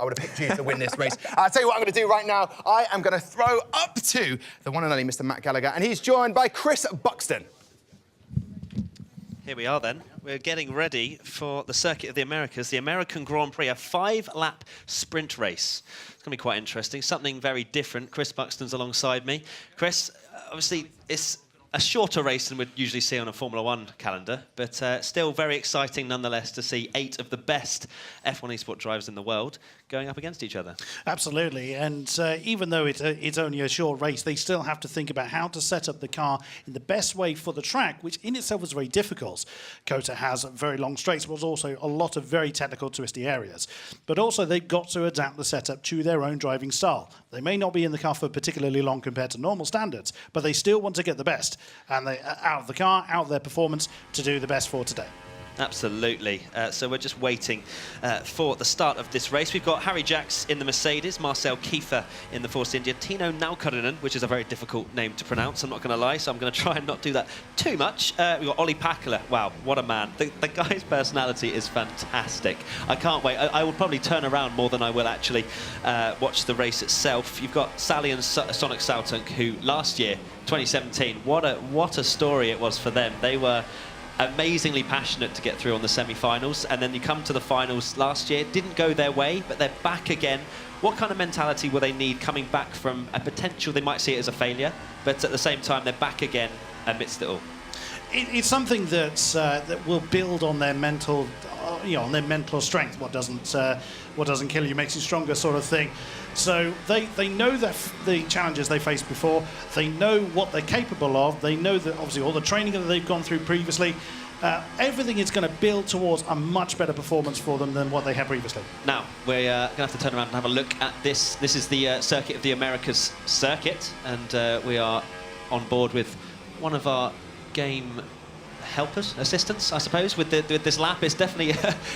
I would have picked you to win this race. I'll tell you what I'm going to do right now. I am going to throw up to the one and only Mr. Matt Gallagher, and he's joined by Chris Buxton. Here we are then. We're getting ready for the Circuit of the Americas, the American Grand Prix, a 5-lap sprint race. It's going to be quite interesting, something very different. Chris Buxton's alongside me. Chris, obviously it's a shorter race than we'd usually see on a Formula 1 calendar, but still very exciting nonetheless to see 8 of the best F1 Esports drivers in the world going up against each other. Absolutely, and even though it's only a short race, they still have to think about how to set up the car in the best way for the track, which in itself is very difficult. COTA has very long straights, but also a lot of very technical, twisty areas. But also they've got to adapt the setup to their own driving style. They may not be in the car for particularly long compared to normal standards, but they still want to get the best, and they out of the car, out of their performance, to do the best for today. Absolutely. So we're just waiting for the start of this race. We've got Harry Jacks in the Mercedes, Marcel Kiefer in the Force India, Tino Naukarinen, which is a very difficult name to pronounce, I'm not going to lie, so I'm going to try and not do that too much. We've got Olli Pakala. Wow, what a man. The guy's personality is fantastic. I can't wait. I will probably turn around more than I will actually watch the race itself. You've got Sally and Sonic Sautunk, who last year, 2017, what a story it was for them. They were amazingly passionate to get through on the semi-finals, and then you come to the finals last year, didn't go their way, but they're back again. What kind of mentality will they need coming back from a potential, they might see it as a failure, but at the same time they're back again amidst it all? It's something that will build on their mental, on their mental strength. What doesn't kill you makes you stronger, sort of thing. So they know that the challenges they faced before. They know what they're capable of. They know that obviously all the training that they've gone through previously. Everything is going to build towards a much better performance for them than what they had previously. Now, we're going to have to turn around and have a look at this. This is the Circuit of the Americas circuit, and we are on board with one of our game helpers, assistants, I suppose, with this lap. It's definitely,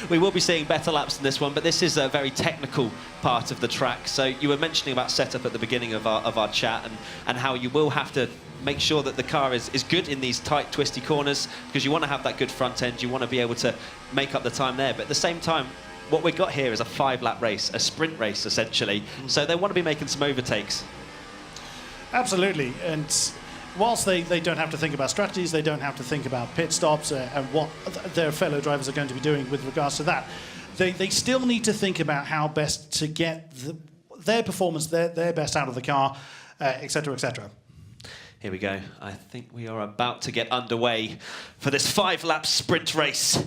we will be seeing better laps than this one, but this is a very technical part of the track. So you were mentioning about setup at the beginning of our chat, and how you will have to make sure that the car is good in these tight, twisty corners, because you want to have that good front end, you want to be able to make up the time there. But at the same time, what we've got here is a 5-lap race, a sprint race, essentially. So they want to be making some overtakes. Absolutely, and whilst they don't have to think about strategies, they don't have to think about pit stops and what their fellow drivers are going to be doing with regards to that, they still need to think about how best to get their performance, their best out of the car, etc., etc. Here we go. I think we are about to get underway for this 5-lap sprint race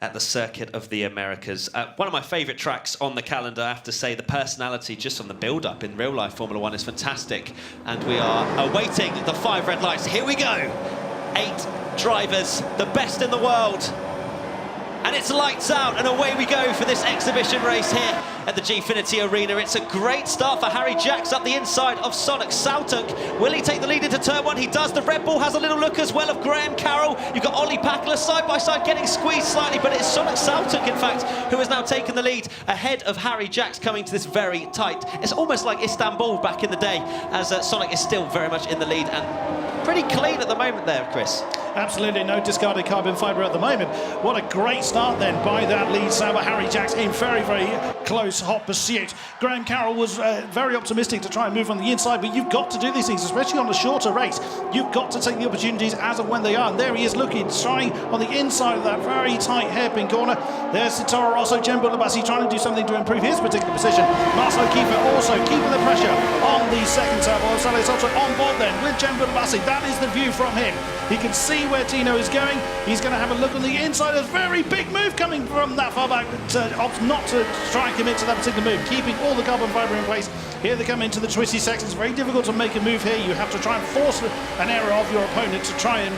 at the Circuit of the Americas. One of my favourite tracks on the calendar, I have to say. The personality just on the build-up in real-life Formula 1 is fantastic. And we are awaiting the 5 red lights. Here we go. 8 drivers, the best in the world. And it's lights out, and away we go for this exhibition race here at the Gfinity Arena. It's a great start for Harry Jacks up the inside of Sonic Sautunk. Will he take the lead into turn 1? He does. The Red Bull has a little look as well of Graham Carroll. You've got Olli Pakala side by side getting squeezed slightly, but it's Sonic Sautunk, in fact, who has now taken the lead ahead of Harry Jacks coming to this very tight. It's almost like Istanbul back in the day, as Sonic is still very much in the lead and pretty clean at the moment there, Chris. Absolutely no discarded carbon fibre at the moment. What a great start then by that lead Sauber. Harry Jacks in very, very close, hot pursuit. Graham Carroll was very optimistic to try and move on the inside, but you've got to do these things, especially on a shorter race. You've got to take the opportunities as and when they are. And there he is looking, trying on the inside of that very tight hairpin corner. There's Toro Rosso, Jembo Labassi trying to do something to improve his particular position. Marcel Kiefer also keeping the pressure on the second turbo. Sally also on board then with Jembo Labassi. That is the view from him. He can see where Tino is going. He's going to have a look on the inside. A very big move coming from that far back, but opts not to try and commit to that particular move, keeping all the carbon fibre in place. Here they come into the twisty sections. It's very difficult to make a move here. You have to try and force an error of your opponent to try and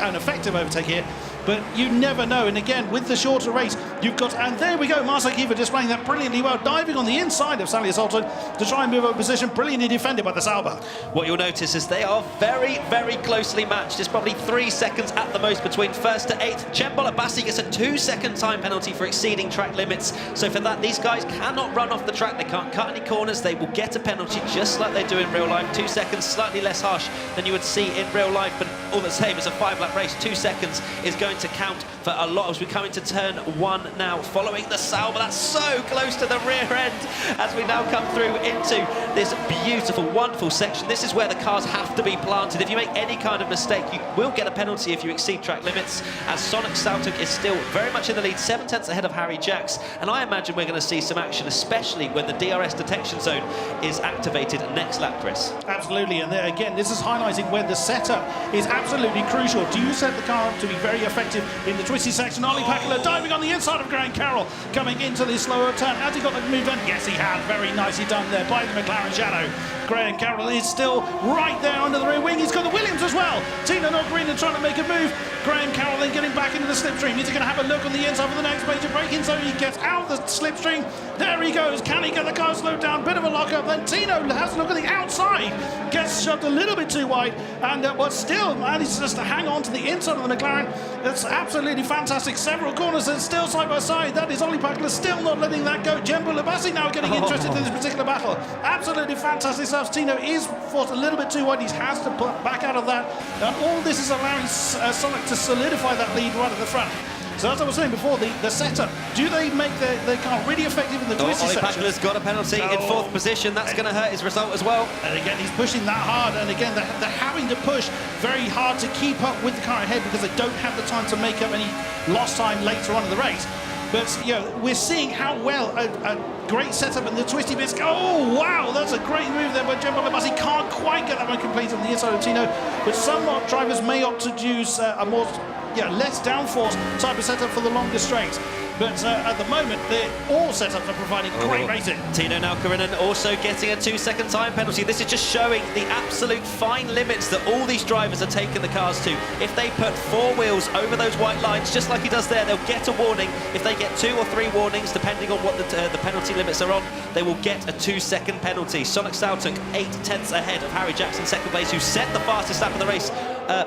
an effective overtake here. But you never know. And again, with the shorter race, you've got, and there we go, Marcel Kiefer displaying that brilliantly well, diving on the inside of Sally Assaulton to try and move up position, brilliantly defended by the Sauber. What you'll notice is they are very, very closely matched. There's probably 3 seconds at the most between first to 8th. Jembo Labassi gets a 2-second time penalty for exceeding track limits. So for that, these guys cannot run off the track. They can't cut any corners. They will get a penalty just like they do in real life. 2 seconds, slightly less harsh than you would see in real life, but all the same, it's a 5-lap race. 2 seconds is going to count for a lot as we come into turn 1 now, following the Sauber. That's so close to the rear end as we now come through into this beautiful, wonderful section. This is where the cars have to be planted. If you make any kind of mistake, you will get a penalty if you exceed track limits, as Sonic Sautuk is still very much in the lead, 7/10 ahead of Harry Jacks, and I imagine we're going to see some action, especially when the DRS detection zone is activated next lap, Chris. Absolutely, and there again, this is highlighting where the setup is absolutely crucial. Do you set the car up to be very effective in the twisty section? Ollie Packler diving on the inside of Graham Carroll, coming into this slower turn. Has he got the move done? Yes, he had. Very nicely done there by the McLaren Shadow. Graham Carroll is still right there under the rear wing. He's got the Williams as well. Tino Nogarina trying to make a move. Graham Carroll then getting back into the slipstream. He's going to have a look on the inside for the next major braking zone. He gets out of the slipstream. There he goes. Can he get the car slowed down? Bit of a lock-up. Then Tino has a look at the outside. Gets shoved a little bit too wide. And but still manages just to hang on to the inside of the McLaren. It's absolutely fantastic. Several corners and still side by side. That is Ollie Packler still not letting that go. Jembo Labassi now getting interested in this particular battle. Absolutely fantastic stuff. Tino is forced a little bit too wide. He has to put back out of that. And all this is allowing Sonic to solidify that lead right at the front. So as I was saying before, the setup, do they make their car really effective in the twisty Ollie section? Packler's got a penalty in 4th position. That's going to hurt his result as well. And again, he's pushing that hard. And again, they're having to push very hard to keep up with the car ahead because they don't have the time to make up any lost time later on in the race. But, you know, we're seeing how well a great setup in the twisty bits. Oh, wow, that's a great move there by Jembo Labassi. Can't quite get that one complete on the inside of Tino. But some drivers may opt to use a more, less downforce type of setup for the longer straights. But at the moment, all setups are providing great racing. Tino Nogarina also getting a 2-second time penalty. This is just showing the absolute fine limits that all these drivers are taking the cars to. If they put 4 wheels over those white lines, just like he does there, they'll get a warning. If they get 2 or 3 warnings, depending on what the penalty limits are on, they will get a 2-second penalty. Sonic Sautuk 8/10 ahead of Harry Jackson, second place, who set the fastest lap of the race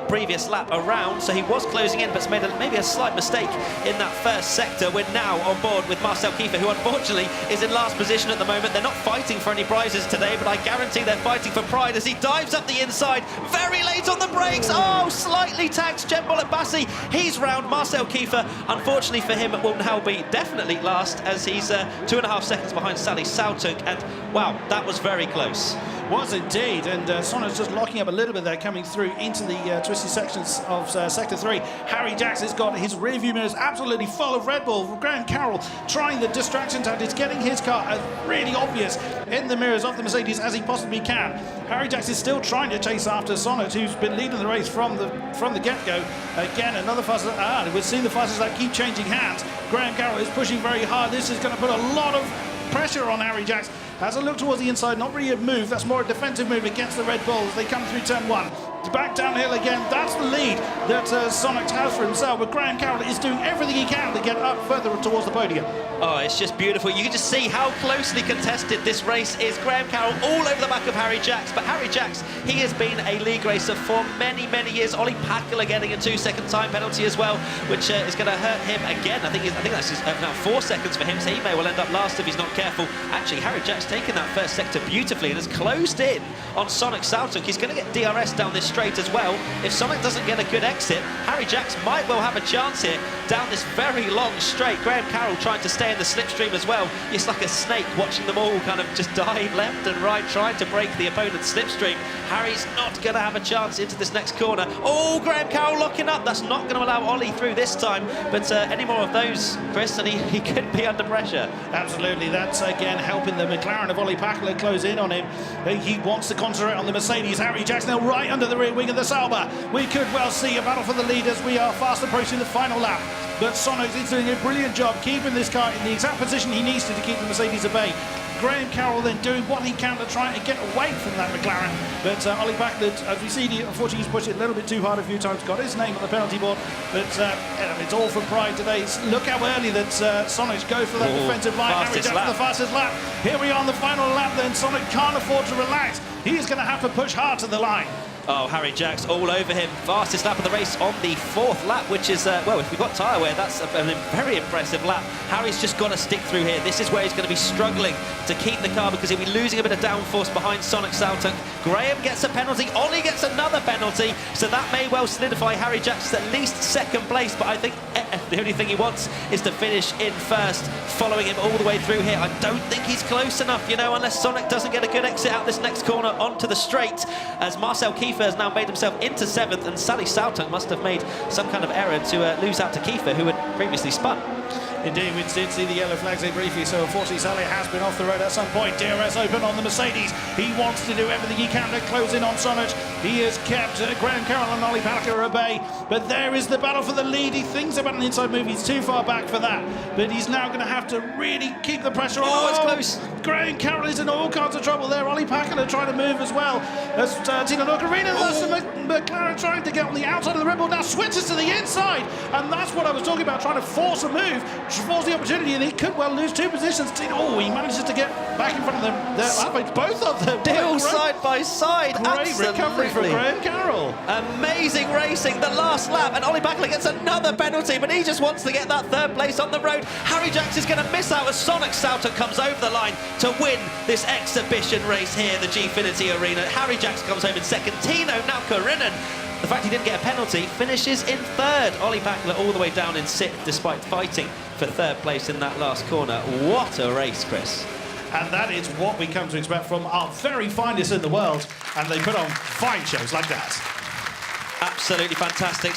previous lap around, so he was closing in, but made maybe a slight mistake in that first sector. We're now on board with Marcel Kiefer, who unfortunately is in last position at the moment. They're not fighting for any prizes today, but I guarantee they're fighting for pride as he dives up the inside, very late on the brakes. Oh, slightly taxed Jembo Labassi. He's round Marcel Kiefer. Unfortunately for him, it will now be definitely last, as he's 2.5 seconds behind Sally Sautuk, and wow, that was very close. Was indeed, and Sonic's just locking up a little bit there, coming through into the twisty sections of Sector 3. Harry Jacks has got his rear view mirrors absolutely full of Red Bull. Graham Carroll trying the distraction tactics, getting his car as really obvious in the mirrors of the Mercedes as he possibly can. Harry Jacks is still trying to chase after Sonic, who's been leading the race from the get-go. Again, another fastest lap. We're seeing the fastest lap keep changing hands. Graham Carroll is pushing very hard. This is going to put a lot of pressure on Harry Jacks. Has a look towards the inside, not really a move. That's more a defensive move against the Red Bull as they come through turn 1. Back downhill again. That's the lead that Sonic has for himself. But Graham Carroll is doing everything he can to get up further towards the podium. Oh, it's just beautiful. You can just see how closely contested this race is. Graham Carroll all over the back of Harry Jacks. But Harry Jacks, he has been a league racer for many, many years. Ollie Packler getting a 2-second time penalty as well, which is going to hurt him again. I think that's now 4 seconds for him, so he may well end up last if he's not careful. Actually, Harry Jacks taken that first sector beautifully and has closed in on Sonic Sautuk. He's going to get DRS down this straight as well. If Sonic doesn't get a good exit, Harry Jacks might well have a chance here down this very long straight. Graham Carroll trying to stay in the slipstream as well. It's like a snake watching them all kind of just dive left and right, trying to break the opponent's slipstream. Harry's not going to have a chance into this next corner. Oh, Graham Carroll locking up. That's not going to allow Ollie through this time. But any more of those, Chris, and he could be under pressure. Absolutely. That's, again, helping the McLaren of Ollie Packler close in on him. He wants to concentrate on the Mercedes. Harry Jacks now right under the rear wing of the Sauber. We could well see a battle for the lead as we are fast approaching the final lap. But Sonos is doing a brilliant job keeping this car in the exact position he needs to keep the Mercedes at bay. Graham Carroll then doing what he can to try and get away from that McLaren. But Ollie Packler, as we see, unfortunately he's pushed it a little bit too hard a few times, got his name on the penalty board. But it's all for pride today. Look how early that Sonos goes for that defensive line. Harry Jacks for the fastest lap. Here we are on the final lap then. Sonic can't afford to relax. He is going to have to push hard to the line. Oh, Harry Jacks all over him. Fastest lap of the race on the 4th lap, which is, well, if we've got tyre wear, that's a very impressive lap. Harry's just got to stick through here. This is where he's going to be struggling to keep the car because he'll be losing a bit of downforce behind Sonic Saltuk. Graham gets a penalty. Ollie gets another penalty. So that may well solidify Harry Jacks at least 2nd place. But I think the only thing he wants is to finish in 1st, following him all the way through here. I don't think he's close enough, you know, unless Sonic doesn't get a good exit out this next corner onto the straight, as Marcel Kiefer has now made himself into 7th, and Sally Saltuk must have made some kind of error to lose out to Kiefer, who had previously spun. Indeed, we did see the yellow flags there briefly, so unfortunately Sally has been off the road at some point. DRS open on the Mercedes. He wants to do everything he can to close in on Sonic. He has kept Graham Carroll and Ollie Packer at bay, but there is the battle for the lead. He thinks about an inside move. He's too far back for that, but he's now going to have to really keep the pressure on. Oh, it's close. Graham Carroll is in all kinds of trouble there. Ollie Packer are trying to move as well. As Tino Nocarina, McLaren trying to get on the outside of the Red Bull, now switches to the inside, and that's what I was talking about, trying to force a move, force the opportunity, and he could well lose 2 positions. Oh, he manages to get back in front of them. Both of them. Still side by side. Great recovery for Graham Carroll. Amazing racing, the last lap, and Ollie Packer gets another penalty, but he just wants to get that 3rd place on the road. Harry Jacks is going to miss out as Sonic Saltuk comes over the line to win this exhibition race here, the Gfinity Arena. Harry Jacks comes home in 2nd. Tino Nocarina, the fact he didn't get a penalty, finishes in 3rd. Ollie Packer all the way down in 6th, despite fighting for 3rd place in that last corner. What a race, Chris. And that is what we come to expect from our very finest in the world, and they put on fine shows like that. Absolutely fantastic.